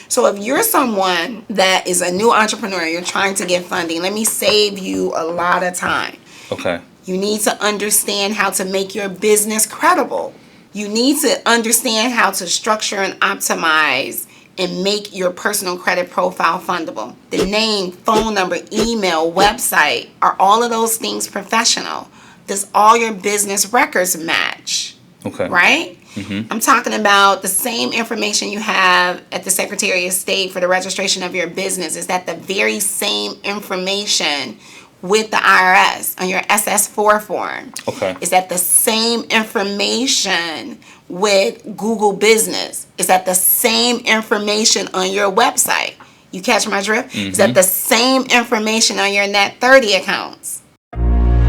So if you're someone that is a new entrepreneur, you're trying to get funding, let me save you a lot of time. Okay. You need to understand how to make your business credible. You need to understand how to structure and optimize and make your personal credit profile fundable. The name, phone number, email, website, are all of those things professional? Does all your business records match? Okay. Right? Mm-hmm. I'm talking about the same information you have at the Secretary of State for the registration of your business. Is that the very same information with the IRS on your SS.4 form? Okay. Is that the same information with Google Business? Is that the same information on your website? You catch my drift? Mm-hmm. Is that the same information on your Net 30 accounts?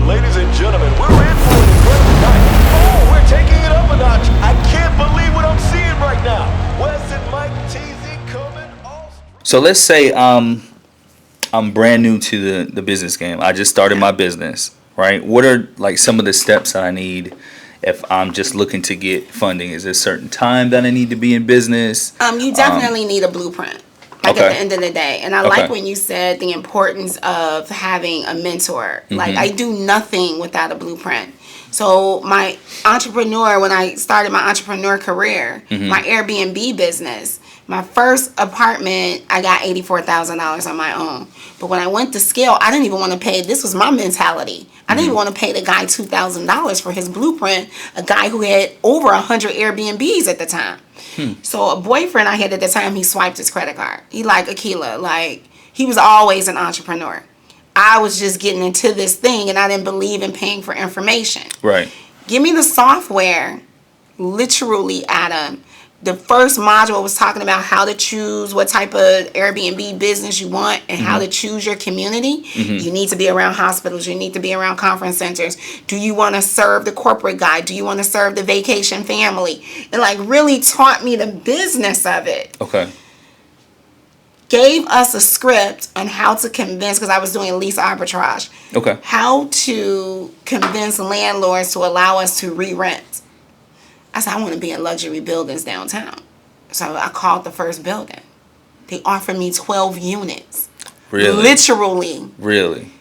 Ladies and gentlemen, we're in for an incredible night. Oh, we're taking it up a notch. I can't believe what I'm seeing right now. Wes and Mike TZ coming all. So let's say I'm brand new to the business game. I just started my business, right? What are like some of the steps that I need if I'm just looking to get funding? Is there a certain time that I need to be in business? You definitely need a blueprint. Like at the end of the day. And I like when you said the importance of having a mentor. Mm-hmm. Like I do nothing without a blueprint. So my entrepreneur, when I started my entrepreneur career, mm-hmm. my Airbnb business, my first apartment, I got $84,000 on my own. But when I went to scale, I didn't even want to pay. This was my mentality. I didn't even want to pay the guy $2,000 for his blueprint, a guy who had over 100 Airbnbs at the time. So a boyfriend I had at the time, he swiped his credit card. He like Akila, like he was always an entrepreneur. I was just getting into this thing and I didn't believe in paying for information. Right. Give me the software, literally, Adam. The first module was talking about how to choose what type of Airbnb business you want and how to choose your community. Mm-hmm. You need to be around hospitals. You need to be around conference centers. Do you want to serve the corporate guy? Do you want to serve the vacation family? And like really taught me the business of it. Okay. Gave us a script on how to convince, because I was doing lease arbitrage. Okay. How to convince landlords to allow us to re-rent. I said, I want to be in luxury buildings downtown. So I called the first building. They offered me 12 units. Really?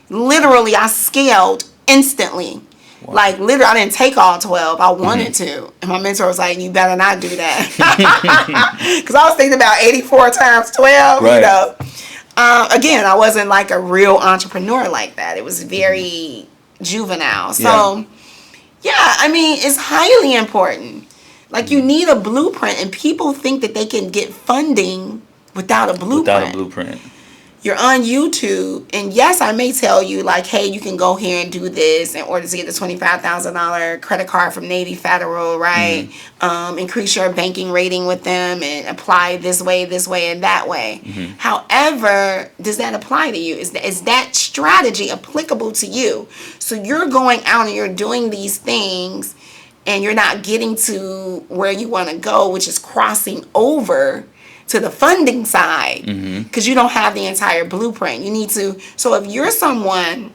Literally, I scaled instantly. Wow. Like, literally, I didn't take all 12. I wanted to. And my mentor was like, you better not do that. Because I was thinking about 84 times 12, right. You know. Again, I wasn't like a real entrepreneur like that. It was very juvenile. So... yeah, I mean, it's highly important. Like, you need a blueprint, and people think that they can get funding without a blueprint. You're on YouTube, and yes, I may tell you, like, hey, you can go here and do this in order to get the $25,000 credit card from Navy Federal, right? Mm-hmm. Increase your banking rating with them and apply this way, and that way. Mm-hmm. However, does that apply to you? Is that strategy applicable to you? So you're going out and you're doing these things, and you're not getting to where you want to go, which is crossing over to the funding side, because you don't have the entire blueprint. You need to. So if you're someone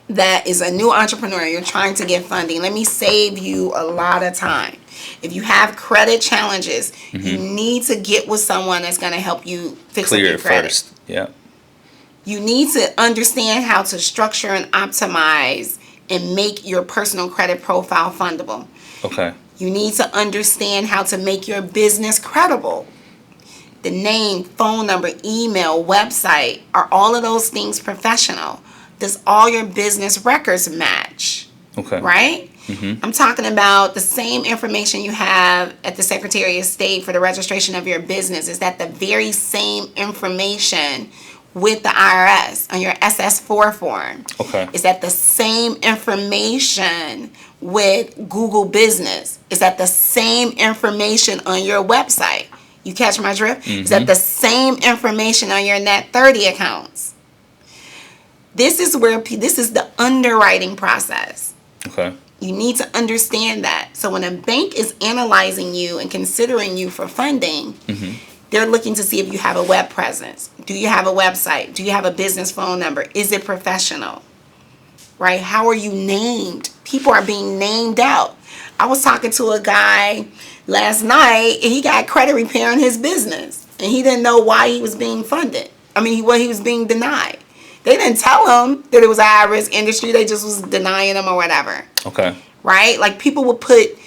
that is a new entrepreneur, you're trying to get funding, let me save you a lot of time. If you have credit challenges, you need to get with someone that's going to help you fix your credit. First. Yeah. You need to understand how to structure and optimize and make your personal credit profile fundable. Okay. You need to understand how to make your business credible. The name, phone number, email, website, are all of those things professional? Does all your business records match? Okay. Right? Mm-hmm. I'm talking about the same information you have at the Secretary of State for the registration of your business. Is that the very same information with the IRS on your SS.4 form? Okay. Is that the same information with Google Business? Is that the same information on your website? You catch my drift? Is that the same information on your Net 30 accounts? This is the underwriting process. Okay. You need to understand that. So when a bank is analyzing you and considering you for funding, they're looking to see if you have a web presence. Do you have a website? Do you have a business phone number? Is it professional? Right? How are you named? People are being named out. I was talking to a guy last night, and he got credit repair in his business. and he didn't know why he was being funded. I mean, what he was being denied. They didn't tell him that it was a high-risk industry. They just was denying him or whatever. Okay. Right? Like, people would put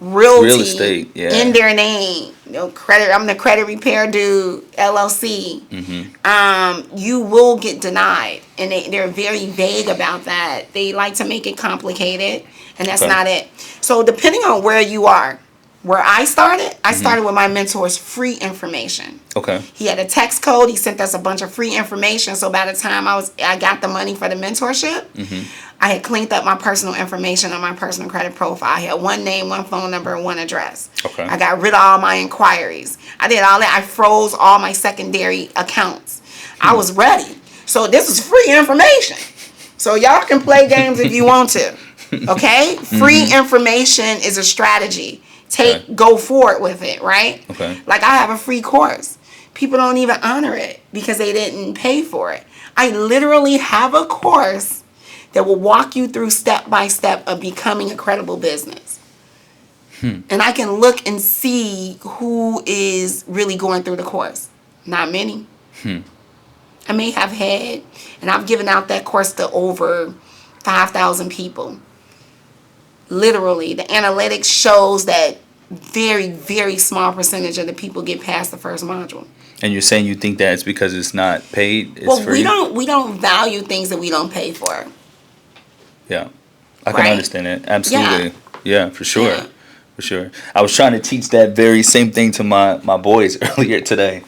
realty Real estate, yeah. in their name. You know, credit. I'm the credit repair dude, LLC. You will get denied, and they're very vague about that. They like to make it complicated, and that's not it. So depending on where you are, where I started with my mentor's free information. Okay. He had a text code. He sent us a bunch of free information. So by the time I got the money for the mentorship, I had cleaned up my personal information on my personal credit profile. I had one name, one phone number, and one address. Okay. I got rid of all my inquiries. I did all that. I froze all my secondary accounts. I was ready. So this is free information. So y'all can play games if you want to. Okay? Free information is a strategy. Go forward with it, right? Okay. Like, I have a free course. People don't even honor it because they didn't pay for it. I literally have a course that will walk you through step by step of becoming a credible business. And I can look and see who is really going through the course. Not many. I may have had, and I've given out that course to over 5,000 people. Literally, the analytics shows that very, very small percentage of the people get past the first module. And you're saying you think that it's because it's not paid? It's Well, free? we don't value things that we don't pay for. Yeah, I can Right? understand it. Absolutely. Yeah, for sure. Yeah. For sure. I was trying to teach that very same thing to my boys earlier today.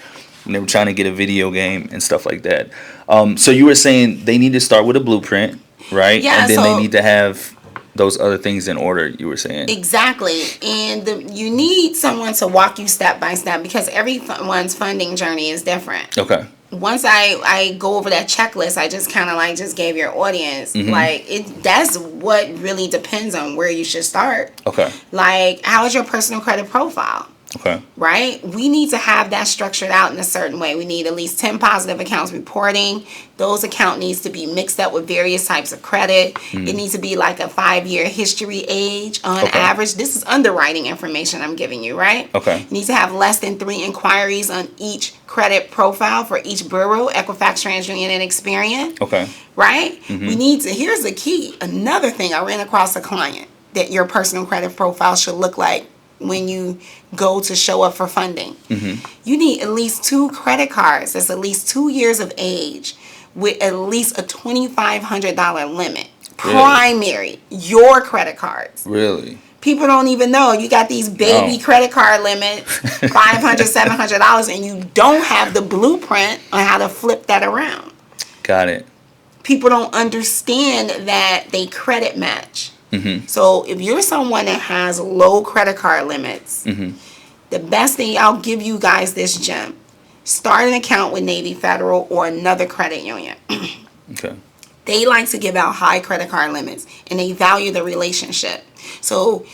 And they were trying to get a video game and stuff like that. So you were saying they need to start with a blueprint, right? Yeah, and then so- they need to have those other things in order, you were saying. Exactly. And you need someone to walk you step by step because everyone's funding journey is different. Okay. Once I go over that checklist, I just kind of like just gave your audience, like, that's what really depends on where you should start. Okay. Like, how is your personal credit profile? Okay. Right? We need to have that structured out in a certain way. We need at least 10 positive accounts reporting. Those account needs to be mixed up with various types of credit. It needs to be like a 5-year history age on average. This is underwriting information I'm giving you, right? Okay. You need to have less than 3 inquiries on each credit profile for each bureau, Equifax, TransUnion, and Experian. Okay. Right? We need to, here's the key. Another thing, I ran across a client that your personal credit profile should look like when you go to show up for funding. You need at least 2 credit cards that's at least 2 years of age with at least a $2,500 limit. Primary, your credit cards. Really? People don't even know you got these baby credit card limits, $500, $700, and you don't have the blueprint on how to flip that around. Got it. People don't understand that they credit match. So if you're someone that has low credit card limits, the best thing, I'll give you guys this gem. Start an account with Navy Federal or another credit union. Okay. They like to give out high credit card limits and they value the relationship. So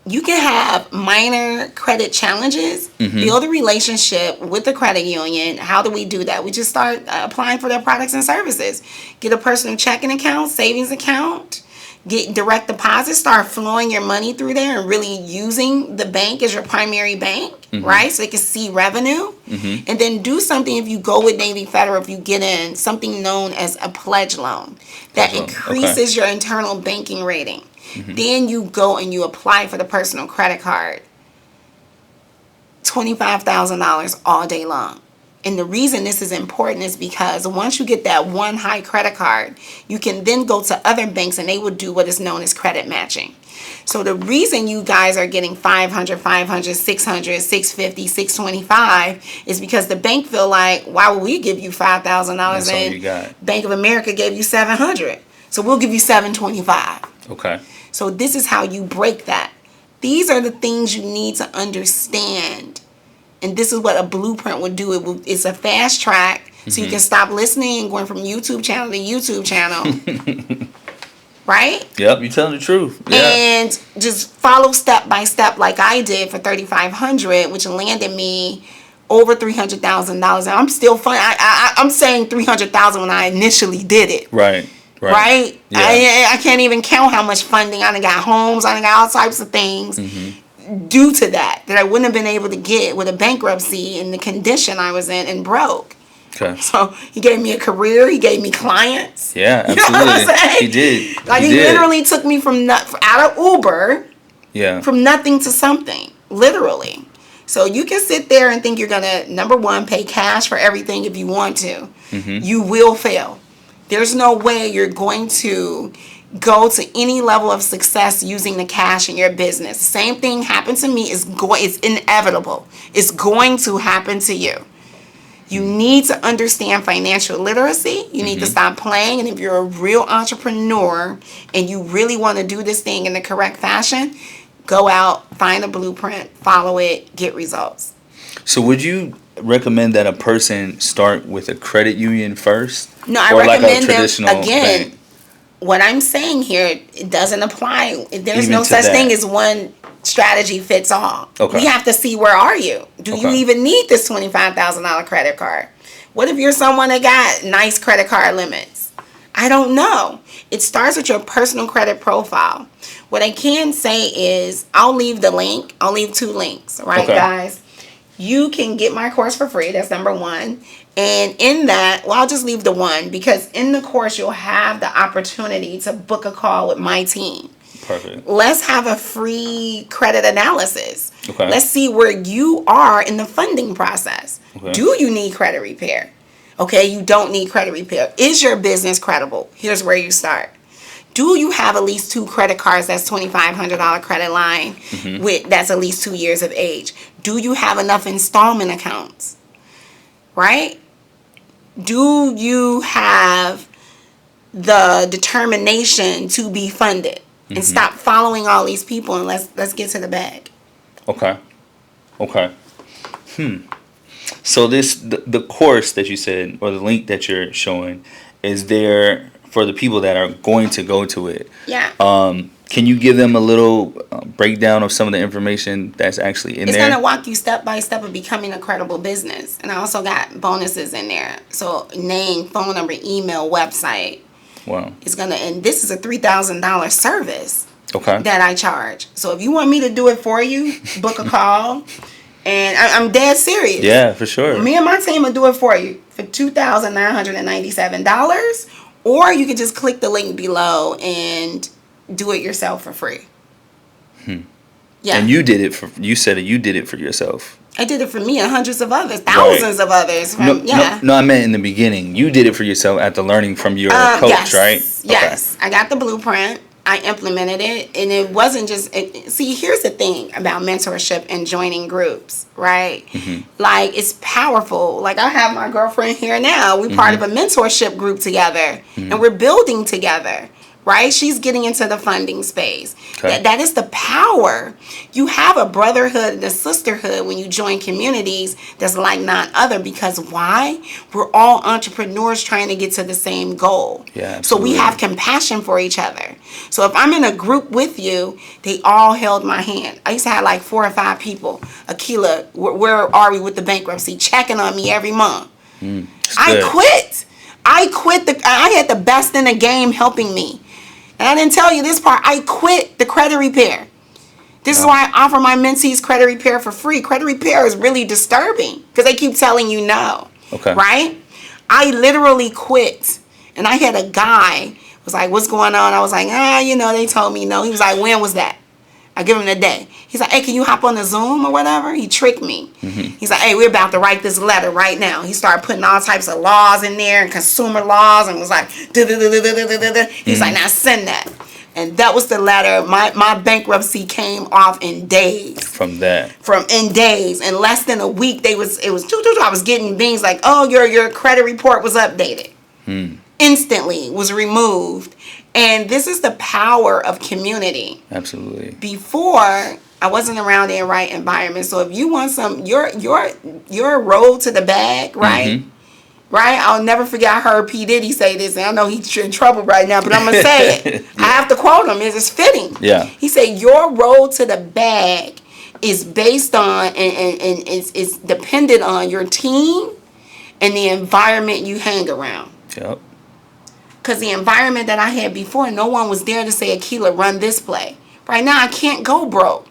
you can have minor credit challenges, build a relationship with the credit union. How do we do that? We just start applying for their products and services. Get a personal checking account, savings account, get direct deposit, start flowing your money through there and really using the bank as your primary bank, right? So they can see revenue. And then do something if you go with Navy Federal, if you get in something known as a pledge loan that increases your internal banking rating. Then you go and you apply for the personal credit card. $25,000 all day long. And the reason this is important is because once you get that one high credit card, you can then go to other banks and they will do what is known as credit matching. So the reason you guys are getting 500, 500, 600, 650, 625 is because the bank feel like, why would we give you $5,000 and Bank of America gave you 700? So we'll give you 725. Okay. So this is how you break that. These are the things you need to understand. And this is what a blueprint would do. It's a fast track, so you can stop listening and going from YouTube channel to YouTube channel. Right? Yep, you're telling the truth. Yeah. And just follow step by step like I did for $3,500, which landed me over $300,000. And I'm still fun. I'm saying $300,000 when I initially did it. Right. Right? Yeah. I can't even count how much funding. I done got homes. I done got all types of things. due to that I wouldn't have been able to get with a bankruptcy in the condition I was in and broke. Okay. So he gave me a career. He gave me clients. Yeah, absolutely. You know what I'm saying? He did. Like he literally took me from out of Uber. Yeah. From nothing to something, literally. So you can sit there and think you're gonna, number one, pay cash for everything if you want to. Mm-hmm. You will fail. There's no way you're going to go to any level of success using the cash in your business. Same thing happened to me. It's inevitable. It's going to happen to you. You need to understand financial literacy. You need to stop playing. And if you're a real entrepreneur and you really want to do this thing in the correct fashion, go out, find a blueprint, follow it, get results. So would you recommend that a person start with a credit union first? No, I recommend them, again, bank? What I'm saying here, it doesn't apply. There's Even no such that. thing as one strategy fits all. Okay. We have to see, where are you? Do you even need this $25,000 credit card? What if you're someone that got nice credit card limits? I don't know. It starts with your personal credit profile. What I can say is, I'll leave the link. I'll leave 2 links, right, guys? You can get my course for free. That's number 1. And in that, well, I'll just leave the 1, because in the course, you'll have the opportunity to book a call with my team. Perfect. Let's have a free credit analysis. Okay. Let's see where you are in the funding process. Okay. Do you need credit repair? Okay, you don't need credit repair. Is your business credible? Here's where you start. Do you have at least 2 credit cards? That's $2,500 credit line that's at least 2 years of age. Do you have enough installment accounts? Right? Do you have the determination to be funded? And stop following all these people, and let's get to the bag. Okay. So the course that you said, or the link that you're showing, is there for the people that are going to go to it. Yeah. Can you give them a little breakdown of some of the information that's actually in there? It's going to walk you step by step of becoming a credible business. And I also got bonuses in there. So name, phone number, email, website. Wow. It's going to, and this is a $3,000 service Okay. that I charge. So if you want me to do it for you, book a call. And I'm dead serious. Yeah, for sure. Me and my team will do it for you for $2,997. Or you can just click the link below and do it yourself for free. Yeah. And you did it you said that you did it for yourself. I did it for me and hundreds of others, thousands of others. No, I meant in the beginning. You did it for yourself after learning from your coach, yes, right? Yes. Okay. I got the blueprint. I implemented it, and it wasn't just. See, here's the thing about mentorship and joining groups, right? Like, it's powerful. Like, I have my girlfriend here now. We're part of a mentorship group together, and we're building together. Right? She's getting into the funding space. Okay. That is the power. You have a brotherhood and a sisterhood when you join communities that's like none other, because why? We're all entrepreneurs trying to get to the same goal. Yeah, so we have compassion for each other. So if I'm in a group with you, they all held my hand. I used to have like 4 or 5 people. Akila, where are we with the bankruptcy? Checking on me every month. I quit. I had the best in the game helping me. And I didn't tell you this part. I quit the credit repair. This is why I offer my mentees credit repair for free. Credit repair is really disturbing because they keep telling you no. Okay. Right? I literally quit. And I had a guy was like, what's going on? I was like, they told me no. He was like, when was that? I give him the day. He's like, hey, can you hop on the Zoom or whatever? He tricked me. He's like, hey, we're about to write this letter right now. He started putting all types of laws in there and consumer laws and was like, he's like, now send that. And that was the letter. My bankruptcy came off in days. From that. In days. In less than a week, I was getting things like, oh, your credit report was updated. Instantly was removed. And this is the power of community. Absolutely. Before, I wasn't around the right environment. So if you want your road to the bag, right? Right? I'll never forget, I heard P. Diddy say this, and I know he's in trouble right now, but I'm going to say it. I have to quote him. It's fitting. Yeah. He said, your road to the bag is based on and it's dependent on your team and the environment you hang around. Yep. Because the environment that I had before, no one was there to say, Akila, run this play. Right now, I can't go broke.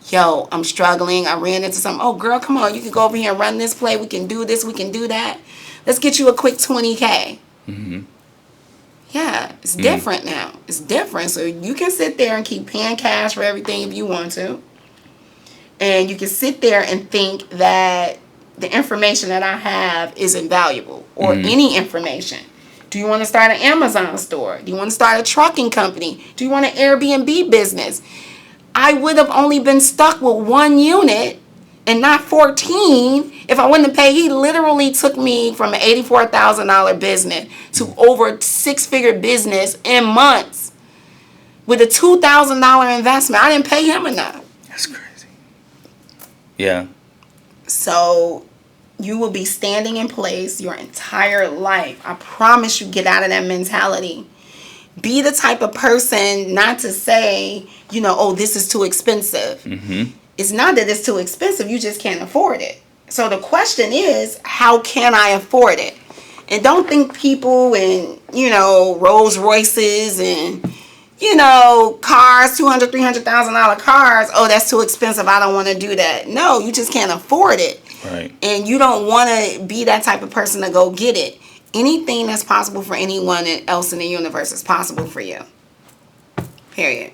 yo, I'm struggling. I ran into something. Oh, girl, come on. You can go over here and run this play. We can do this. We can do that. Let's get you a quick 20K. Mm-hmm. Yeah, it's different now. It's different. So you can sit there and keep paying cash for everything if you want to. And you can sit there and think that the information that I have is invaluable, or any information. Do you want to start an Amazon store? Do you want to start a trucking company? Do you want an Airbnb business? I would have only been stuck with 1 unit and not 14 if I wouldn't have paid. He literally took me from an $84,000 business to over a 6-figure business in months with a $2,000 investment. I didn't pay him enough. That's crazy. Yeah. So you will be standing in place your entire life. I promise you, get out of that mentality. Be the type of person not to say, oh, this is too expensive. Mm-hmm. It's not that it's too expensive. You just can't afford it. So the question is, how can I afford it? And don't think people in, Rolls Royces and, cars, $200,000, $300,000 cars. Oh, that's too expensive. I don't want to do that. No, you just can't afford it. Right. And you don't want to be that type of person to go get it. Anything that's possible for anyone else in the universe is possible for you. Period.